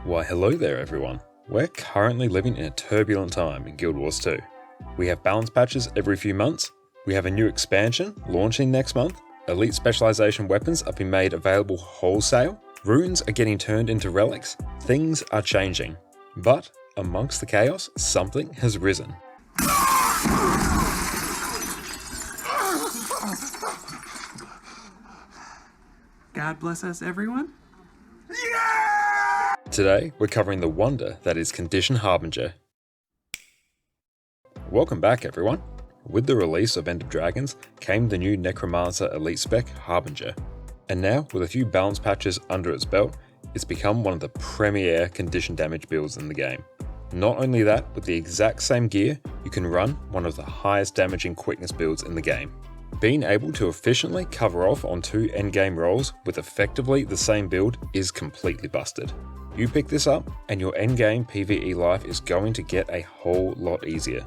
Why hello there everyone. We're currently living in a turbulent time in Guild Wars 2. We have balance patches every few months, we have a new expansion launching next month, elite specialization weapons are being made available wholesale, runes are getting turned into relics, things are changing. But amongst the chaos, something has risen. God bless us everyone. Today, we're covering the wonder that is Condition Harbinger. Welcome back everyone. With the release of End of Dragons came the new Necromancer elite spec Harbinger. And now, with a few balance patches under its belt, it's become one of the premier condition damage builds in the game. Not only that, with the exact same gear, you can run one of the highest damaging quickness builds in the game. Being able to efficiently cover off on 2 endgame rolls with effectively the same build is completely busted. You pick this up and your endgame PVE life is going to get a whole lot easier.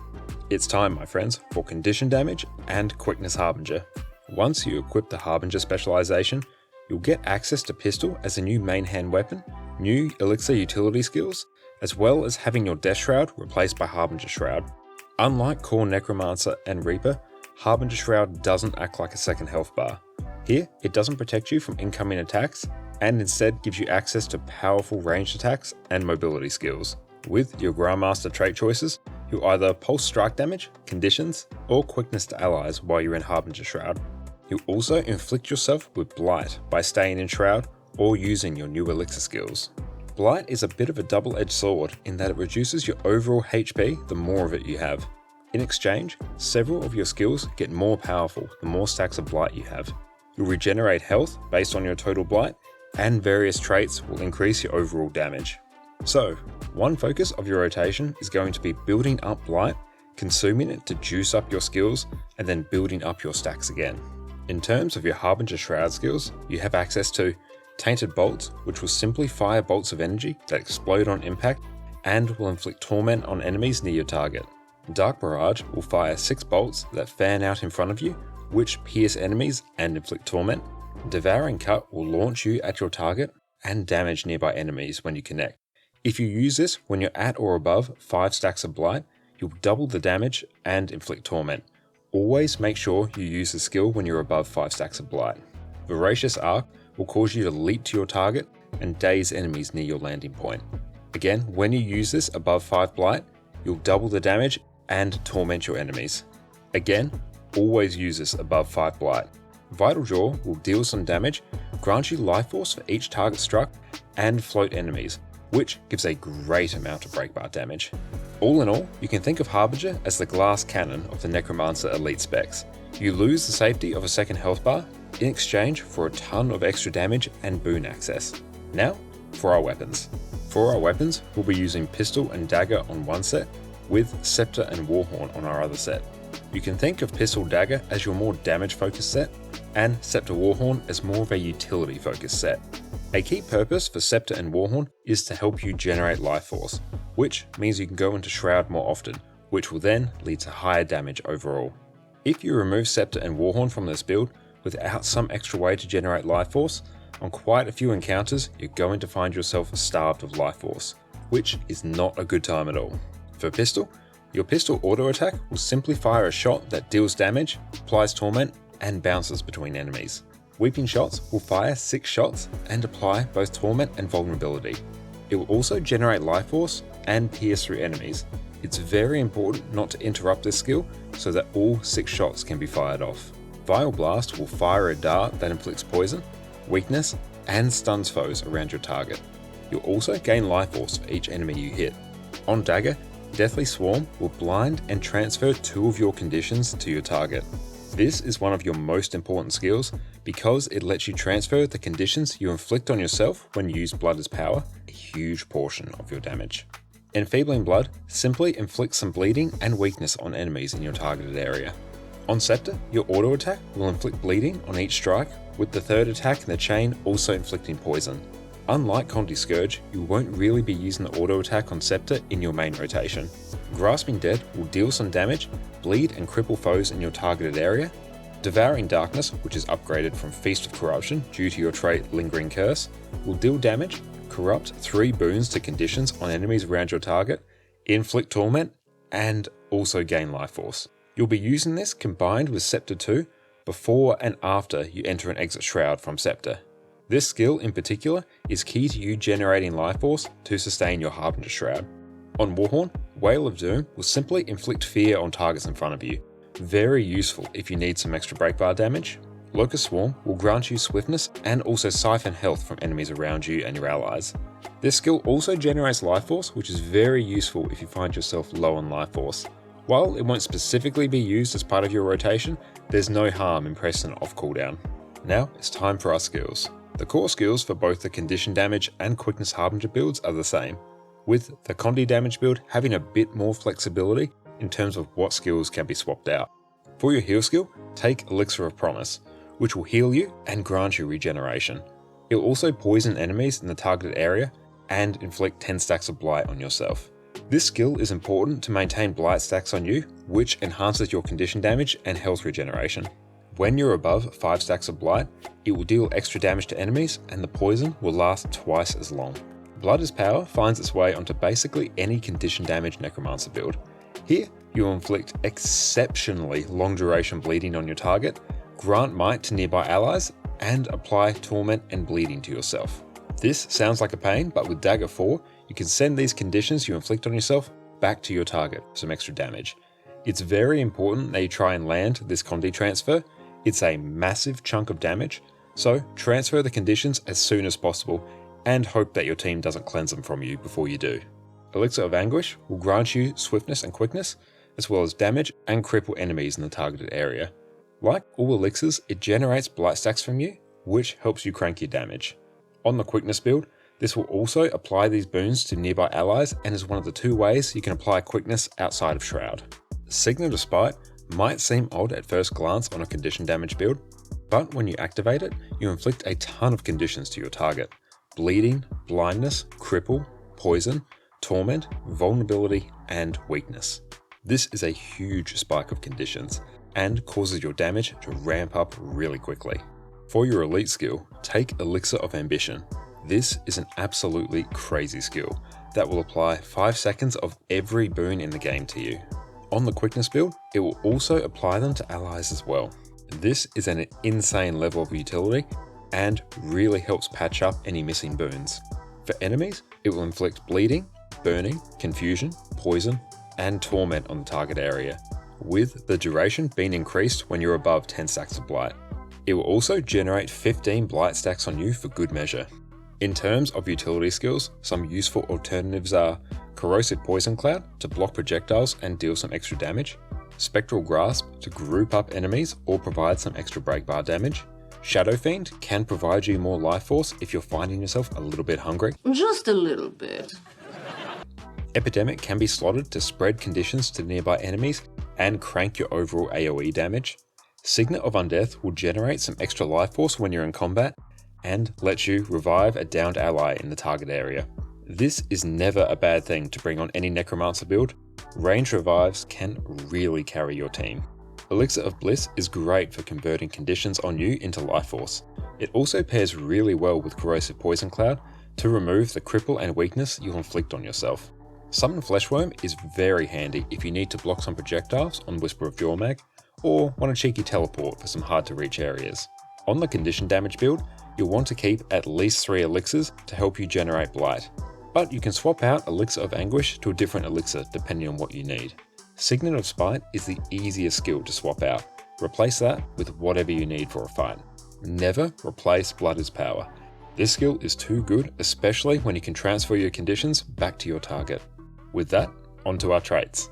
It's time, my friends, for Condition Damage and Quickness Harbinger. Once you equip the Harbinger specialization, you'll get access to Pistol as a new main hand weapon, new Elixir utility skills, as well as having your Death Shroud replaced by Harbinger Shroud. Unlike core Necromancer and Reaper, Harbinger Shroud doesn't act like a second health bar. Here, it doesn't protect you from incoming attacks, and instead gives you access to powerful ranged attacks and mobility skills. With your Grandmaster trait choices, you'll either pulse strike damage, conditions, or quickness to allies while you're in Harbinger Shroud. You'll also inflict yourself with Blight by staying in Shroud or using your new Elixir skills. Blight is a bit of a double-edged sword in that it reduces your overall HP the more of it you have. In exchange, several of your skills get more powerful the more stacks of Blight you have. You'll regenerate health based on your total Blight, and various traits will increase your overall damage. So, one focus of your rotation is going to be building up Blight, consuming it to juice up your skills, and then building up your stacks again. In terms of your Harbinger Shroud skills, you have access to Tainted Bolts, which will simply fire bolts of energy that explode on impact and will inflict torment on enemies near your target. Dark Barrage will fire 6 bolts that fan out in front of you, which pierce enemies and inflict torment. Devouring Cut will launch you at your target and damage nearby enemies when you connect. If you use this when you're at or above 5 stacks of Blight, you'll double the damage and inflict torment. Always make sure you use the skill when you're above 5 stacks of Blight. Voracious Arc will cause you to leap to your target and daze enemies near your landing point. Again, when you use this above 5 Blight, you'll double the damage and torment your enemies. Again, always use this above 5 Blight. Vital Jaw will deal some damage, grant you life force for each target struck, and float enemies, which gives a great amount of breakbar damage. All in all, you can think of Harbinger as the glass cannon of the Necromancer elite specs. You lose the safety of a second health bar in exchange for a ton of extra damage and boon access. Now, for our weapons. For our weapons, we'll be using Pistol and Dagger on one set, with Scepter and Warhorn on our other set. You can think of Pistol Dagger as your more damage focused set, and Scepter Warhorn as more of a utility focused set. A key purpose for Scepter and Warhorn is to help you generate life force, which means you can go into Shroud more often, which will then lead to higher damage overall. If you remove Scepter and Warhorn from this build without some extra way to generate life force, on quite a few encounters you're going to find yourself starved of life force, which is not a good time at all. For Pistol, your Pistol auto attack will simply fire a shot that deals damage, applies torment, and bounces between enemies. Weeping Shots will fire 6 shots and apply both torment and vulnerability. It will also generate life force and pierce through enemies. It's very important not to interrupt this skill so that all 6 shots can be fired off. Vile Blast will fire a dart that inflicts poison, weakness, and stuns foes around your target. You'll also gain life force for each enemy you hit. On Dagger, Deathly Swarm will blind and transfer 2 of your conditions to your target. This is one of your most important skills because it lets you transfer the conditions you inflict on yourself when you use Blood as power, a huge portion of your damage. Enfeebling Blood simply inflicts some bleeding and weakness on enemies in your targeted area. On Scepter, your auto attack will inflict bleeding on each strike, with the third attack in the chain also inflicting poison. Unlike Conti Scourge, you won't really be using the auto attack on Scepter in your main rotation. Grasping Dead will deal some damage, bleed and cripple foes in your targeted area. Devouring Darkness, which is upgraded from Feast of Corruption due to your trait Lingering Curse, will deal damage, corrupt 3 boons to conditions on enemies around your target, inflict torment, and also gain life force. You'll be using this combined with Scepter 2 before and after you enter and exit Shroud from Scepter. This skill in particular is key to you generating life force to sustain your Harbinger Shroud. On Warhorn, Whale of Doom will simply inflict fear on targets in front of you. Very useful if you need some extra breakbar damage. Locust Swarm will grant you swiftness and also siphon health from enemies around you and your allies. This skill also generates life force, which is very useful if you find yourself low on life force. While it won't specifically be used as part of your rotation, there's no harm in pressing it off cooldown. Now it's time for our skills. The core skills for both the Condition Damage and Quickness Harbinger builds are the same, with the Condi Damage build having a bit more flexibility in terms of what skills can be swapped out. For your heal skill, take Elixir of Promise, which will heal you and grant you regeneration. It will also poison enemies in the targeted area and inflict 10 stacks of Blight on yourself. This skill is important to maintain Blight stacks on you, which enhances your condition damage and health regeneration. When you're above 5 stacks of Blight, it will deal extra damage to enemies and the poison will last twice as long. Blood is Power finds its way onto basically any condition damage Necromancer build. Here, you will inflict exceptionally long duration bleeding on your target, grant might to nearby allies, and apply torment and bleeding to yourself. This sounds like a pain, but with Dagger 4, you can send these conditions you inflict on yourself back to your target for some extra damage. It's very important that you try and land this Condi transfer. It's a massive chunk of damage, so transfer the conditions as soon as possible and hope that your team doesn't cleanse them from you before you do. Elixir of Anguish will grant you swiftness and quickness, as well as damage and cripple enemies in the targeted area. Like all elixirs, it generates blight stacks from you, which helps you crank your damage. On the quickness build, this will also apply these boons to nearby allies and is one of the 2 ways you can apply quickness outside of Shroud. Signet of Spite might seem odd at first glance on a condition damage build, but when you activate it, you inflict a ton of conditions to your target. Bleeding, blindness, cripple, poison, torment, vulnerability, and weakness. This is a huge spike of conditions and causes your damage to ramp up really quickly. For your elite skill, take Elixir of Ambition. This is an absolutely crazy skill that will apply 5 seconds of every boon in the game to you. On the quickness build, it will also apply them to allies as well. This is an insane level of utility and really helps patch up any missing boons. For enemies, it will inflict bleeding, burning, confusion, poison, and torment on the target area, with the duration being increased when you're above 10 stacks of blight. It will also generate 15 blight stacks on you for good measure. In terms of utility skills, some useful alternatives are Corrosive Poison Cloud to block projectiles and deal some extra damage, Spectral Grasp to group up enemies or provide some extra breakbar damage, Shadow Fiend can provide you more life force if you're finding yourself a little bit hungry. Just a little bit. Epidemic can be slotted to spread conditions to nearby enemies and crank your overall AoE damage. Signet of Undeath will generate some extra life force when you're in combat and let you revive a downed ally in the target area. This is never a bad thing to bring on any Necromancer build. Range revives can really carry your team. Elixir of Bliss is great for converting conditions on you into life force. It also pairs really well with Corrosive Poison Cloud to remove the cripple and weakness you'll inflict on yourself. Summon Fleshworm is very handy if you need to block some projectiles on Whisper of Jormag, or want a cheeky teleport for some hard to reach areas. On the condition damage build, you'll want to keep at least 3 elixirs to help you generate blight, but you can swap out Elixir of Anguish to a different elixir depending on what you need. Signet of Spite is the easiest skill to swap out. Replace that with whatever you need for a fight. Never replace Blood is Power. This skill is too good, especially when you can transfer your conditions back to your target. With that, onto our traits.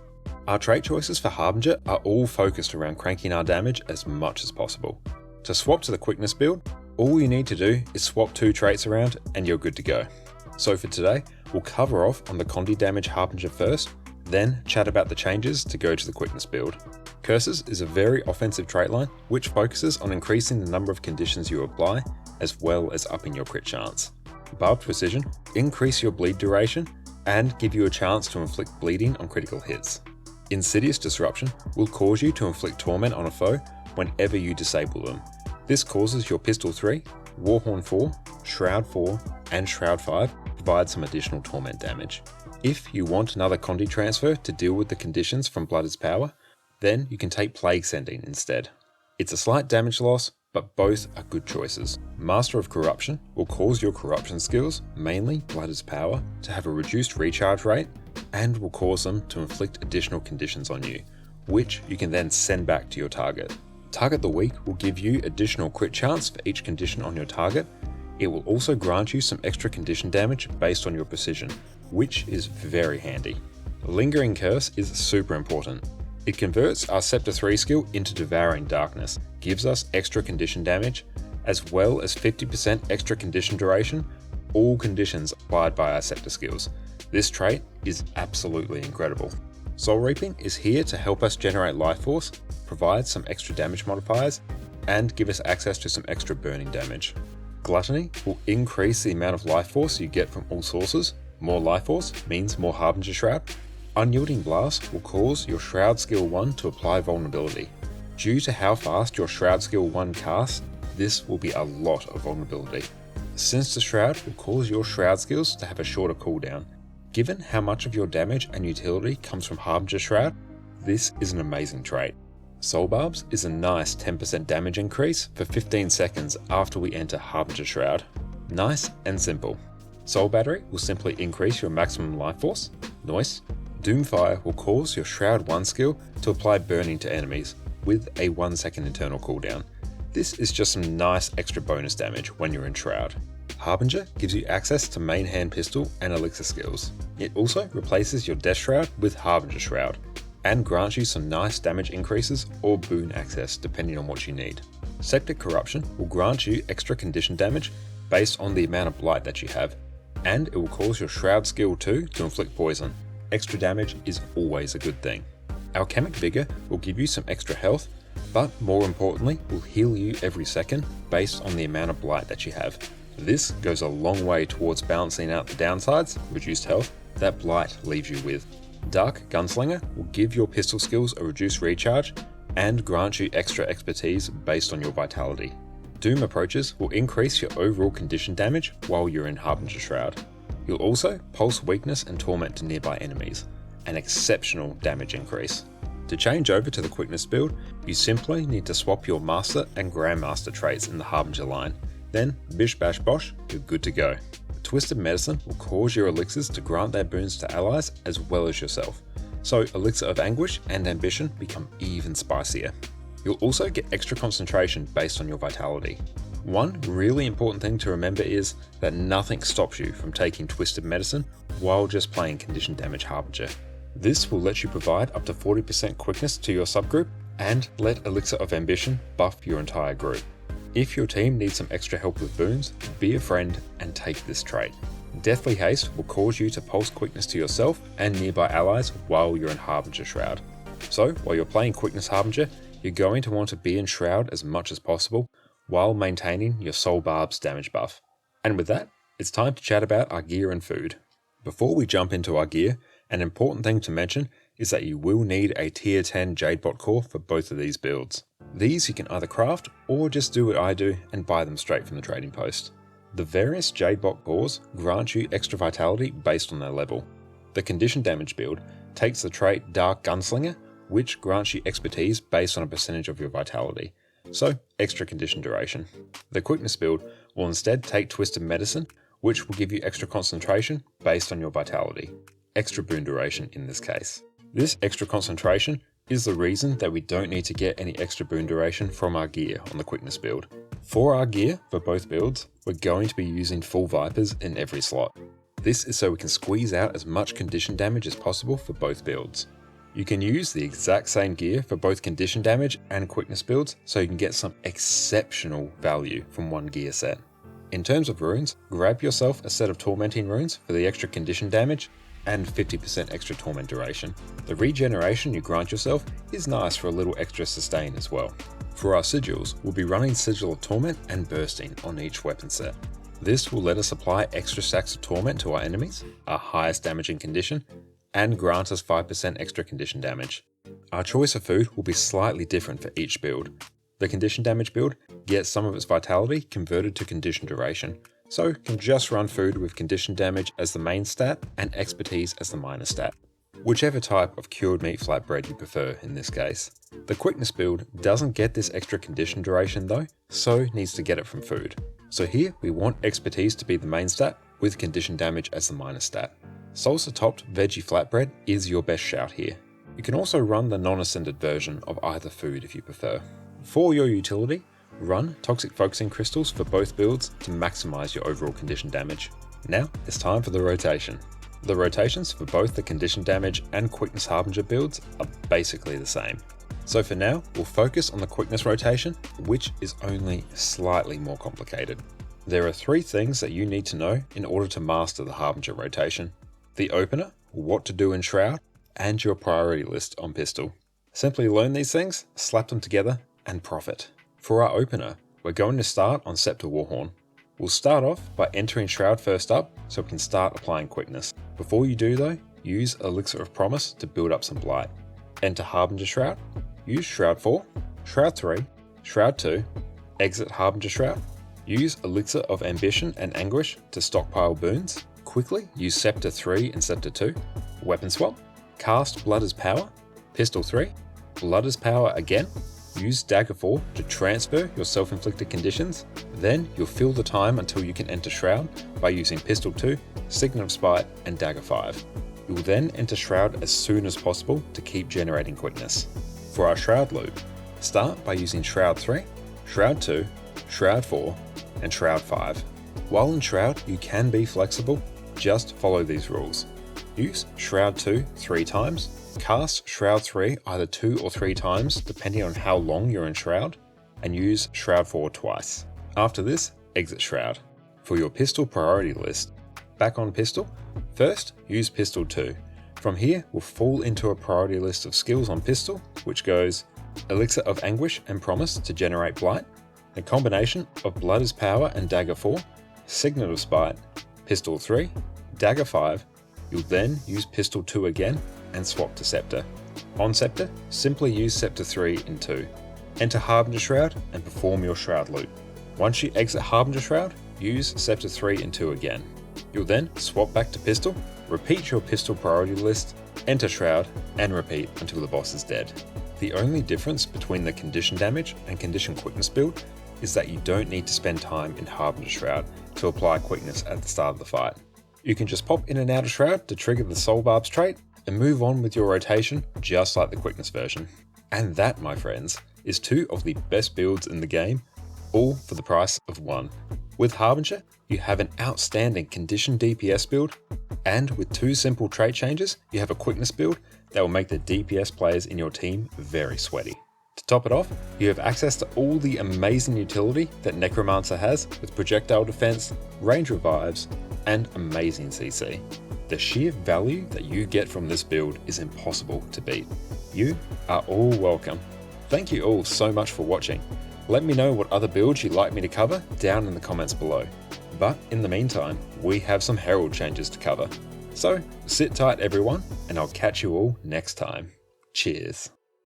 Our trait choices for Harbinger are all focused around cranking our damage as much as possible. To swap to the quickness build, all you need to do is swap 2 traits around and you're good to go. So for today, we'll cover off on the Condi Damage Harbinger first, then chat about the changes to go to the quickness build. Curses is a very offensive trait line, which focuses on increasing the number of conditions you apply, as well as upping your crit chance. Barbed Precision, increase your bleed duration, and give you a chance to inflict bleeding on critical hits. Insidious Disruption will cause you to inflict torment on a foe whenever you disable them. This causes your Pistol 3, Warhorn 4, Shroud 4, and Shroud 5 to provide some additional torment damage. If you want another Condi transfer to deal with the conditions from Blood is Power, then you can take Plague Sending instead. It's a slight damage loss, but both are good choices. Master of Corruption will cause your corruption skills, mainly Blood is Power, to have a reduced recharge rate, and will cause them to inflict additional conditions on you, which you can then send back to your target. Target the Weak will give you additional crit chance for each condition on your target. It will also grant you some extra condition damage based on your precision, which is very handy. Lingering Curse is super important. It converts our Scepter 3 skill into Devouring Darkness, gives us extra condition damage, as well as 50% extra condition duration, all conditions applied by our Scepter skills. This trait is absolutely incredible. Soul Reaping is here to help us generate life force, provide some extra damage modifiers, and give us access to some extra burning damage. Gluttony will increase the amount of life force you get from all sources. More life force means more Harbinger Shroud. Unyielding Blast will cause your Shroud Skill 1 to apply vulnerability. Due to how fast your Shroud Skill 1 casts, this will be a lot of vulnerability. Sinister Shroud will cause your Shroud skills to have a shorter cooldown. Given how much of your damage and utility comes from Harbinger Shroud, this is an amazing trait. Soul Barbs is a nice 10% damage increase for 15 seconds after we enter Harbinger Shroud. Nice and simple. Soul Battery will simply increase your maximum life force. Nice. Doomfire will cause your Shroud 1 skill to apply burning to enemies with a 1 second internal cooldown. This is just some nice extra bonus damage when you're in Shroud. Harbinger gives you access to main hand pistol and elixir skills. It also replaces your Death Shroud with Harbinger Shroud, and grants you some nice damage increases or boon access depending on what you need. Septic Corruption will grant you extra condition damage based on the amount of blight that you have, and it will cause your Shroud skill 2 to inflict poison. Extra damage is always a good thing. Alchemic Vigor will give you some extra health, but more importantly will heal you every second based on the amount of blight that you have. This goes a long way towards balancing out the downsides, reduced health, that blight leaves you with. Dark Gunslinger will give your pistol skills a reduced recharge and grant you extra expertise based on your vitality. Doom Approaches will increase your overall condition damage while you're in Harbinger Shroud. You'll also pulse weakness and torment to nearby enemies, an exceptional damage increase. To change over to the Quickness build, you simply need to swap your Master and Grandmaster traits in the Harbinger line. Then, bish bash bosh, you're good to go. Twisted Medicine will cause your elixirs to grant their boons to allies as well as yourself, so Elixir of Anguish and Ambition become even spicier. You'll also get extra concentration based on your vitality. One really important thing to remember is that nothing stops you from taking Twisted Medicine while just playing Condition Damage Harbinger. This will let you provide up to 40% quickness to your subgroup and let Elixir of Ambition buff your entire group. If your team needs some extra help with boons, be a friend and take this trait. Deathly Haste will cause you to pulse quickness to yourself and nearby allies while you're in Harbinger Shroud. So, while you're playing Quickness Harbinger, you're going to want to be in Shroud as much as possible while maintaining your Soul Barb's damage buff. And with that, it's time to chat about our gear and food. Before we jump into our gear, an important thing to mention is that you will need a tier 10 Jadebot core for both of these builds. These you can either craft or just do what I do and buy them straight from the trading post. The various Jadebot cores grant you extra vitality based on their level. The Condition Damage build takes the trait Dark Gunslinger, which grants you expertise based on a percentage of your vitality, so extra condition duration. The Quickness build will instead take Twisted Medicine, which will give you extra concentration based on your vitality. Extra boon duration in this case. This extra concentration is the reason that we don't need to get any extra boon duration from our gear on the Quickness build. For our gear for both builds, we're going to be using full Vipers in every slot. This is so we can squeeze out as much condition damage as possible for both builds. You can use the exact same gear for both condition damage and Quickness builds, so you can get some exceptional value from one gear set. In terms of runes, grab yourself a set of Tormenting runes for the extra condition damage and 50% extra torment duration. The regeneration you grant yourself is nice for a little extra sustain as well. For our sigils, we'll be running Sigil of Torment and Bursting on each weapon set. This will let us apply extra stacks of torment to our enemies, our highest damaging condition, and grant us 5% extra condition damage. Our choice of food will be slightly different for each build. The condition damage build gets some of its vitality converted to condition duration, so can just run food with condition damage as the main stat and expertise as the minor stat, whichever type of cured meat flatbread you prefer in this case. The quickness build doesn't get this extra condition duration though, so needs to get it from food. So here we want expertise to be the main stat with condition damage as the minor stat. Salsa topped veggie flatbread is your best shout here. You can also run the non-ascended version of either food if you prefer. For your utility, run toxic focusing crystals for both builds to maximize your overall condition damage. Now it's time for the rotation. The rotations for both the condition damage and quickness Harbinger builds are basically the same. So for now, we'll focus on the quickness rotation, which is only slightly more complicated. There are 3 things that you need to know in order to master the Harbinger rotation: the opener, what to do in Shroud, and your priority list on pistol. Simply learn these things, slap them together, and profit. For our opener, we're going to start on Scepter Warhorn. We'll start off by entering Shroud first up so we can start applying quickness. Before you do though, use Elixir of Promise to build up some blight. Enter Harbinger Shroud, use Shroud 4, Shroud 3, Shroud 2, exit Harbinger Shroud, use Elixir of Ambition and Anguish to stockpile boons, quickly use Scepter 3 and Scepter 2, weapon swap, cast Blood as Power, Pistol 3, Blood as Power again, use Dagger 4 to transfer your self-inflicted conditions, then you'll fill the time until you can enter Shroud by using Pistol 2, Signet of Spite and Dagger 5. You'll then enter Shroud as soon as possible to keep generating quickness. For our Shroud loop, start by using Shroud 3, Shroud 2, Shroud 4 and Shroud 5. While in Shroud you can be flexible, just follow these rules. Use Shroud 2 3 times, cast Shroud 3 either 2 or 3 times depending on how long you're in Shroud, and use Shroud 4 twice. After this, exit Shroud. For your pistol priority list, back on pistol, first use Pistol 2. From here we'll fall into a priority list of skills on pistol, which goes Elixir of Anguish and Promise to generate Blight, a combination of Blood as Power and Dagger 4, Signet of Spite, Pistol 3, Dagger 5. You'll then use Pistol 2 again and swap to Scepter. On Scepter, simply use Scepter 3 and 2. Enter Harbinger Shroud and perform your Shroud loop. Once you exit Harbinger Shroud, use Scepter 3 and 2 again. You'll then swap back to Pistol, repeat your pistol priority list, enter Shroud, and repeat until the boss is dead. The only difference between the condition damage and condition quickness build is that you don't need to spend time in Harbinger Shroud to apply quickness at the start of the fight. You can just pop in and out of Shroud to trigger the Soul Barbs trait and move on with your rotation just like the quickness version. And that, my friends, is 2 of the best builds in the game, all for the price of 1. With Harbinger, you have an outstanding condition DPS build, and with 2 simple trait changes, you have a quickness build that will make the DPS players in your team very sweaty. To top it off, you have access to all the amazing utility that Necromancer has with projectile defense, range revives, and amazing CC. The sheer value that you get from this build is impossible to beat. You are all welcome. Thank you all so much for watching. Let me know what other builds you'd like me to cover down in the comments below. But in the meantime, we have some Herald changes to cover. So sit tight everyone, and I'll catch you all next time. Cheers.